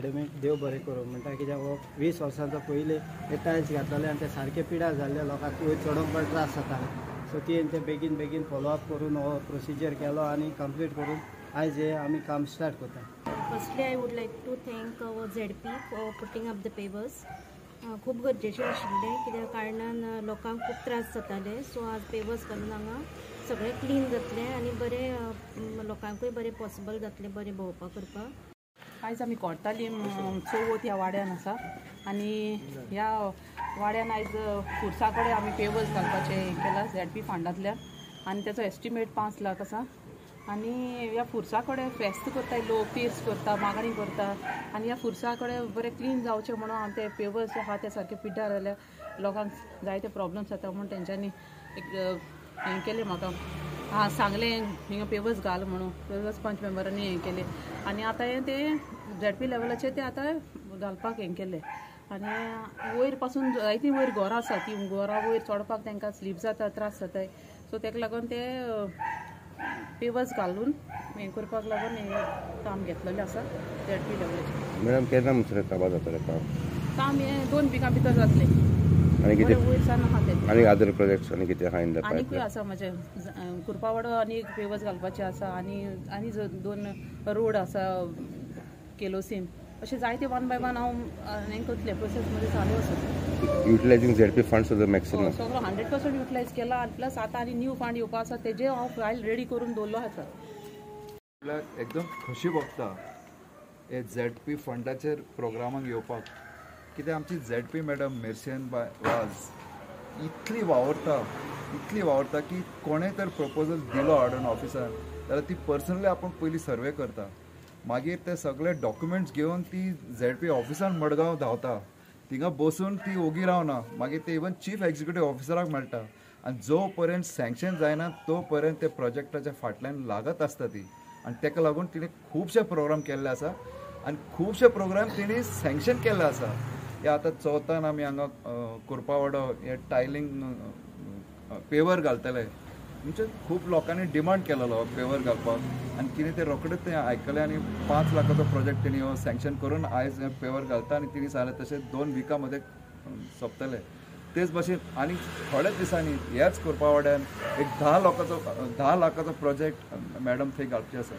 Academic देव बरें करूं म्हणटा कित्याक हो 20 वर्सांचो पयलीं हे टायल्स घातलेले आनी ते सारके पिड्यार जाल्ले लोकांक वयर चडोवपाक त्रास जाताले सो ती ते बेगीन फॉलोअप करून हो प्रोसिजर केलो आनी कंप्लीट करून आयज हे आमी काम स्टार्ट करता. Firstly, I would like to thank our ZP for putting up the pavers. खूब गरजेचे आशिल्ले कित्याक कारणान लोकांक खूब त्रास जाताले सो आज पेवर्स घालून हांगा सगळें क्लीन जातलें आनी बरें लोकांकूय बरें पॉसिबल जातलें बरें भोंवपाक करपाक. आयज आमी कोर्तालीम चवथ ह्या वाड्यान आसा आनी ह्या वाड्यान आयज फुर्सा कडेन आमी पेवर्स घालपाचें हें केलां ZP फंडांतल्यान आनी तेचो एस्टिमेट 5 लाख आसा आनी ह्या फुर्सा कडेन फेस्त करता लोक तीर्स करता मागणी करता आनी ह्या फुर्सा कडेन बरें क्लीन जावचें म्हणून हांव ते पेवर्स आहा ते सारके पिड्ड्यार जाल्यार लोकांक जायते प्रॉब्लम्स जाता म्हणून तेंच्यांनी एक हें केलें म्हाका हां सांगलें हिंगा पेवर्स घाल म्हणून पेवर्स पंच मेंबरांनी हें केलें आनी आतां हें ते ZP लेवलाचेर ते आतां घालपाक हें केलें आनी वयर पासून जायतीं वयर घरां आसा तीं घरां वयर चडपाक तांकां स्लीप जाता त्रास जाताय सो तेका लागून ते पेवर्स घालून हें करपाक लागून हें काम घेतलेलें आसा ZP लेवलाचेर. मॅडम केन्ना म्हणसर काबार जातलें काम हें 2 विकां भितर जातलें आनी कितें वयर सान आहा तें आनी अदर प्रोजेक्ट्स आनी कितें आहा इन द आनीकूय आसा म्हजें कुरपावाडो आनी पेवर्स घालपाचें आसा आनी 2 रोड आसा केलोसीम अशें जायते 1 बाय 1 हांव हें करतलें प्रोसेस मध्ये चालू आसा. युटिलायझींग ZP फंड्स सुद्दां मॅक्सिमम सगळो 100% युटिलायज केला आनी प्लस आतां आनी न्यू फंड येवपा आसा तेजे हांव फायल रेडी करून दवरलो आसा. एकदम खोशी भोगता हे ZP फंडाचेर प्रोग्रामाक येवपाक कित्याक आमची ZP मॅडम मेर्शेन वाज इतली वावरता की कोणें तर प्रपोजल दिलो हाडून ऑफिसान जाल्यार ती पर्सनली आपण पयलीं सर्वे करता मागीर ते सगळे डॉक्युमेंट्स घेवन ती ZP ऑफिसान मडगांव धांवता थिंगा बसून ती ओगी रावना मागीर ते इवन चीफ एक्झिक्युटीव ऑफिसराक मेळटा आनी जो पर्यंत सँक्शन जायना तो पर्यंत ते प्रोजेक्टाच्या फाटल्यान लागत आसता ती आनी तेका लागून तिणें खुबशे प्रोग्राम केल्ले आसा आनी खुबशे प्रोग्राम तिणें सँक्शन केल्ले आसा. हे आतां चवथान आमी हांगा कुरपावाडो हे टायलिंग पेवर घालतले म्हणजे खूब लोकांनी डिमांड केलेलो पेवर घालपाक आनी तिणें ते रोखडेच तें आयकलें आनी 5 लाखाचो प्रोजेक्ट तेणी हो सँक्शन करून आयज पेवर घालता आनी तिणी सांगलें तशें 2 विकां मध्ये सोंपतले. तेच भाशेन आनी थोड्याच दिसांनी ह्याच कुरपावाड्यान एक 10 लाखाचो प्रोजेक्ट मॅडम थंय घालची आसा.